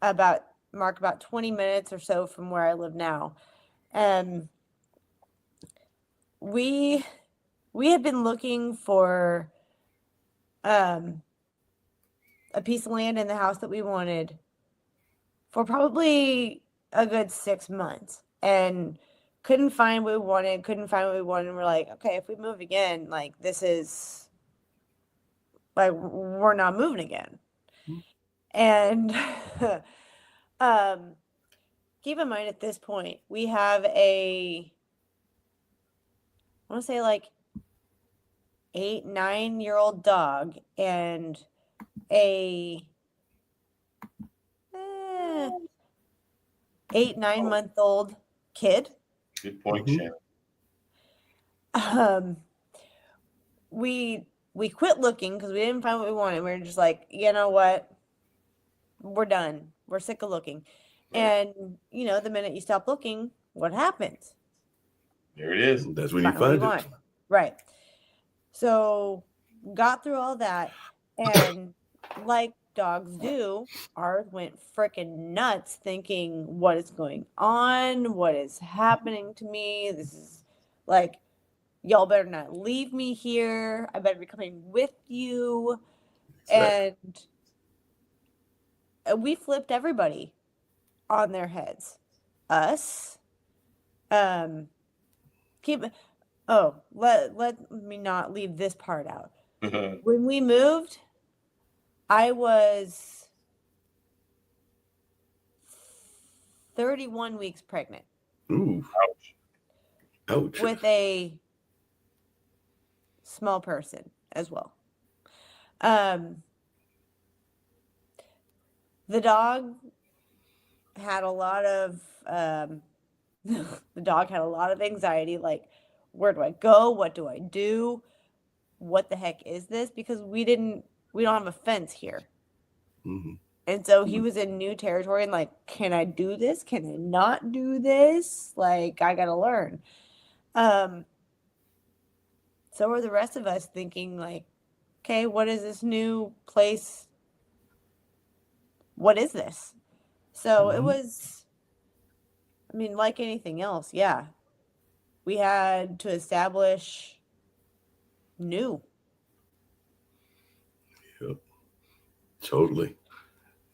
about 20 minutes or so from where I live now. And we had been looking for a piece of land in the house that we wanted for probably a good 6 months, and couldn't find what we wanted. And we're like, okay, if we move again, like, this is like, we're not moving again. And keep in mind at this point, we have I want to say like 8-9-year-old dog and a 8-9-month-old kid. Good point, Shannon. We quit looking because we didn't find what we wanted. We were just like, you know what? We're done. We're sick of looking. Right. And the minute you stop looking, what happens? There it is. That's when you find it. Right. So got through all that, and like dogs do, ours went freaking nuts thinking, what is going on? What is happening to me? This is like, y'all better not leave me here. I better be coming with you. Exactly. And we flipped everybody on their heads. Us. Let me not leave this part out. When we moved, I was 31 weeks pregnant. Ooh. Ouch. With a small person as well. The dog had a lot of anxiety, like, where do I go? What do I do? What the heck is this? Because we don't have a fence here. Mm-hmm. And so he was in new territory and like, can I do this? Can I not do this? Like, I got to learn. So were the rest of us thinking like, okay, what is this new place? What is this? So it was, like anything else. Yeah. We had to establish new. Yep. Totally.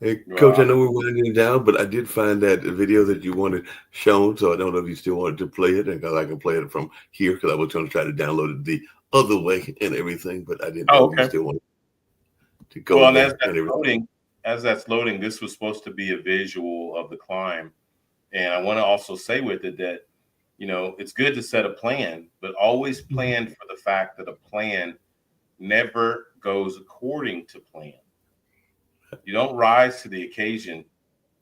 Hey, Coach, I know we're winding down, but I did find that video that you wanted shown, so I don't know if you still wanted to play it, because I can play it from here, because I was going to try to download it the other way and everything, but I didn't know if you still wanted to go. Well, as that's loading, this was supposed to be a visual of the climb, and I want to also say with it that, it's good to set a plan, but always plan for the fact that a plan never goes according to plan. You don't rise to the occasion.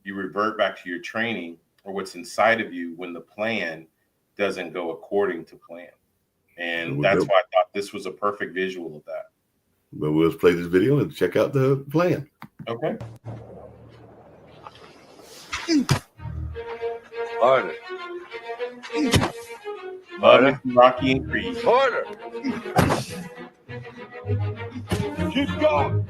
You revert back to your training or what's inside of you when the plan doesn't go according to plan. And that's why I thought this was a perfect visual of that. But we'll play this video and check out the plan. Okay. Harder. Harder. Rocky and Creed. Harder. Keep going.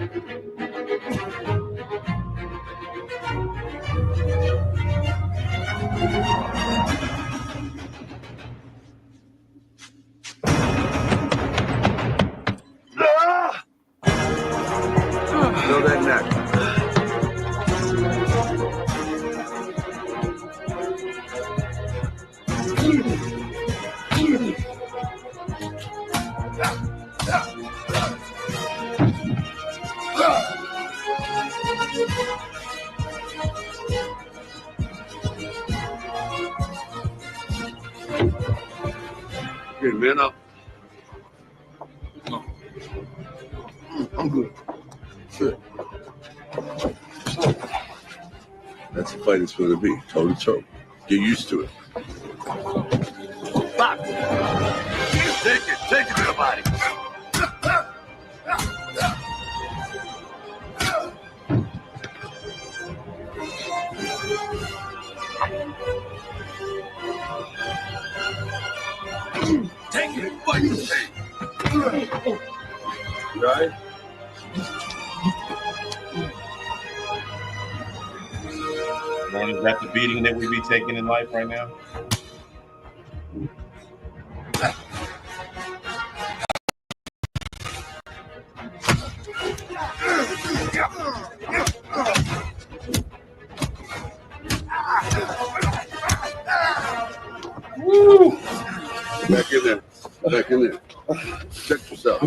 Feel that neck. Hey, man up. I'm good. Shit. That's the fight it's going to be, toe to toe. Get used to it. Stop. Take it to the body. Take it, fight the thing. You all right? Is that the beating that we be taking in life right now? Woo! Back in there. Back in there. Check yourself.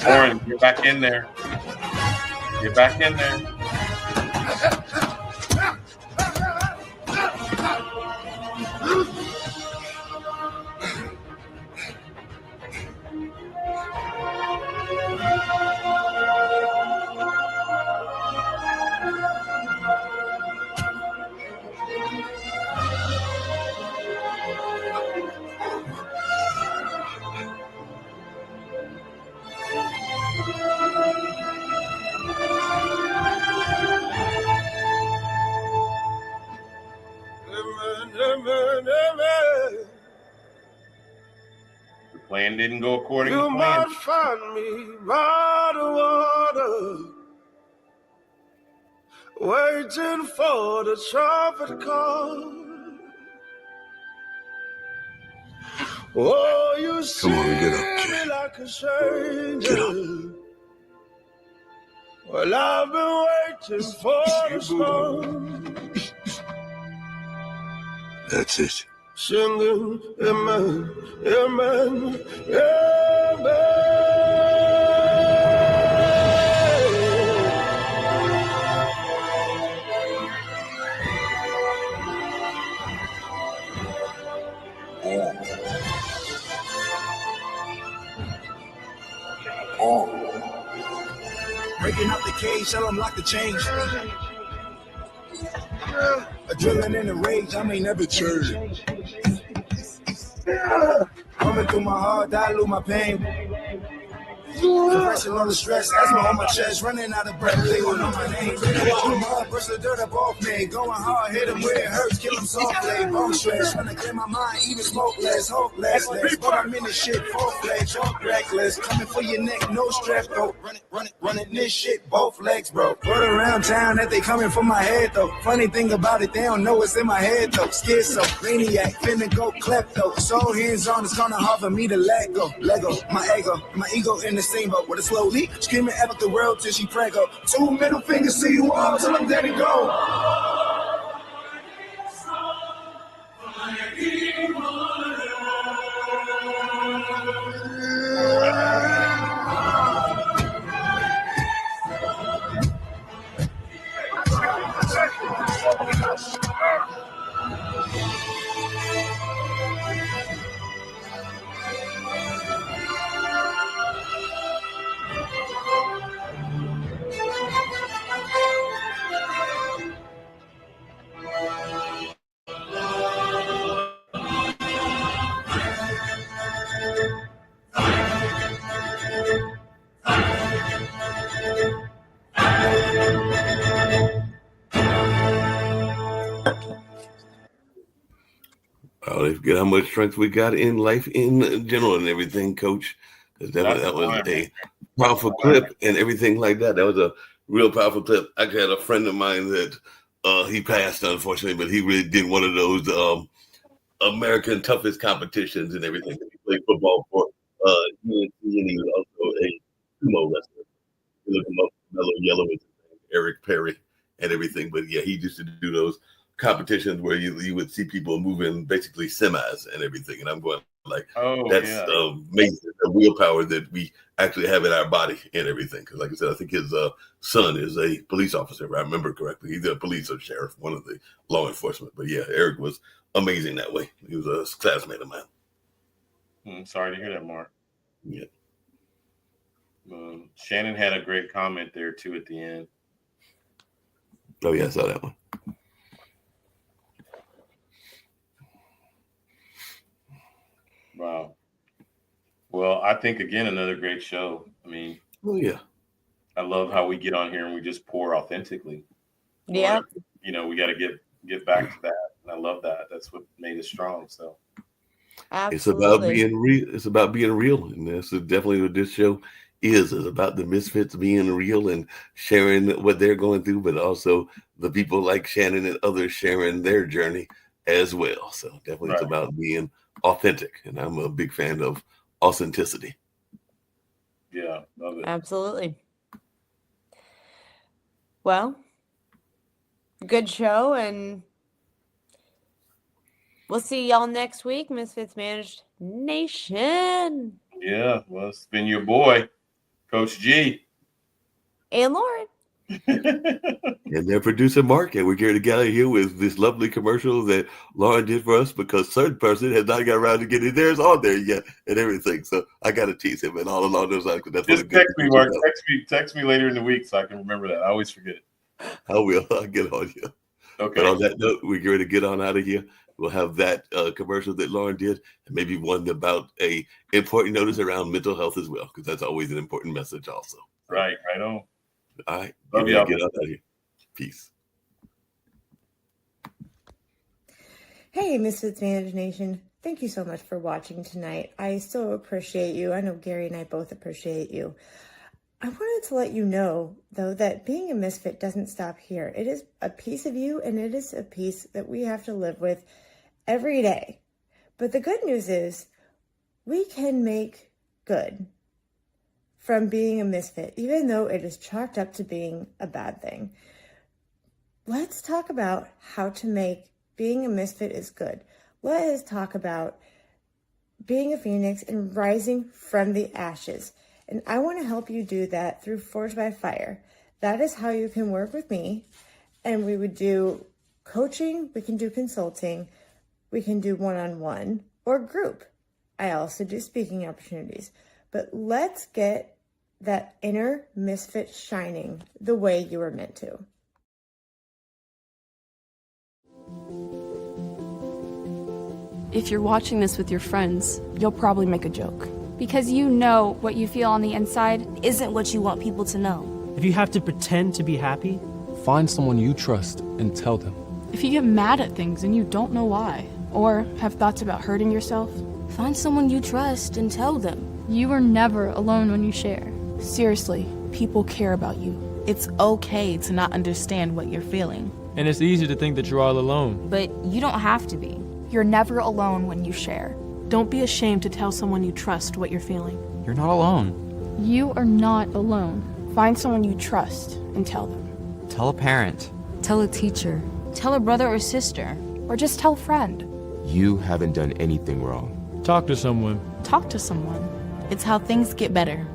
Warren, you're back in. in there. Get back in there. The plan didn't go according to plan. You might find me by the water, waiting for the trumpet call. Oh, you see me like a stranger. Well, I've been waiting for the storm. That's it. Singing, amen, amen, amen. Breaking out the cage, tell them lock the change. Adrenaline in the rage, I may never change. Coming through my heart, dilute my pain. Compressing all the stress, asthma on my chest, running out of breath, they gon' know my name. Mud, brush the dirt up off me, going hard, hit them where it hurts, kill them softly. Bone stretch, trying to clear my mind, even smokeless, hopeless. But I'm in this shit, full-fledged, reckless. Coming for your neck, no strap, though. Running this shit, both legs, bro. Word around town that they coming for my head, though. Funny thing about it, they don't know what's in my head, though. Schizo, maniac, finna go klepto. So hands-on, it's kinda hard for me to let go. Lego, my ego in the steamboat with a slowly screaming at the world till she prego. 2 middle fingers to you all till I'm dead and go. They forget how much strength we got in life in general and everything, Coach. Because that was a powerful clip and everything like that. That was a real powerful clip. I had a friend of mine that he passed, unfortunately, but he really did one of those American toughest competitions and everything. He played football for UNC, and he was also a sumo wrestler. You look him up, Mellow Yellow is his name, Eric Perry and everything. But yeah, he used to do those competitions where you would see people moving basically semis and everything. And I'm going like, that's amazing, the willpower that we actually have in our body and everything. Because like I said, I think his son is a police officer, if I remember correctly. He's a police or sheriff, one of the law enforcement. But yeah, Eric was amazing that way. He was a classmate of mine. Sorry to hear that, Mark. Yeah. Shannon had a great comment there too at the end. Oh yeah, I saw that one. Wow. Well, I think again another great show. I mean, oh yeah, I love how we get on here and we just pour authentically. Yeah. You know, we got to get back to that, and I love that. That's what made us strong. So. Absolutely. It's about being real. It's about being real, and that's definitely what this show is. It's about the Misfits being real and sharing what they're going through, but also the people like Shannon and others sharing their journey as well. So definitely, It's about being authentic, and I'm a big fan of authenticity. Yeah, love it. Absolutely. Well, good show, and we'll see y'all next week, Misfits Managed Nation. Yeah, well, it's been your boy, Coach G. And Lauren. And their producer Mark, and we're here together here with this lovely commercial that Lauren did for us because certain person has not got around to getting theirs on there yet and everything. So I got to tease him and all along those lines. That's Just text me, Mark. Text me later in the week so I can remember that. I always forget it. I will. I'll get on you. Okay. But on that note, we're going to get on out of here. We'll have that commercial that Lauren did, and maybe one about a important notice around mental health as well, because that's always an important message also. Right on. All right. Love y'all. Get on out of here. Peace. Hey, Misfits Managed Nation. Thank you so much for watching tonight. I so appreciate you. I know Gary and I both appreciate you. I wanted to let you know, though, that being a misfit doesn't stop here. It is a piece of you, and it is a piece that we have to live with every day. But the good news is we can make good from being a misfit, even though it is chalked up to being a bad thing. Let's talk about how to make being a misfit is good. Let us talk about being a phoenix and rising from the ashes. And I want to help you do that through Forged by Fire. That is how you can work with me. And we would do coaching, we can do consulting, we can do one-on-one or group. I also do speaking opportunities. But let's get that inner misfit shining the way you were meant to. If you're watching this with your friends, you'll probably make a joke. Because you know what you feel on the inside isn't what you want people to know. If you have to pretend to be happy, find someone you trust and tell them. If you get mad at things and you don't know why, or have thoughts about hurting yourself, find someone you trust and tell them. You are never alone when you share. Seriously, people care about you. It's okay to not understand what you're feeling. And it's easy to think that you're all alone. But you don't have to be. You're never alone when you share. Don't be ashamed to tell someone you trust what you're feeling. You're not alone. You are not alone. Find someone you trust and tell them. Tell a parent. Tell a teacher. Tell a brother or sister. Or just tell a friend. You haven't done anything wrong. Talk to someone. Talk to someone. It's how things get better.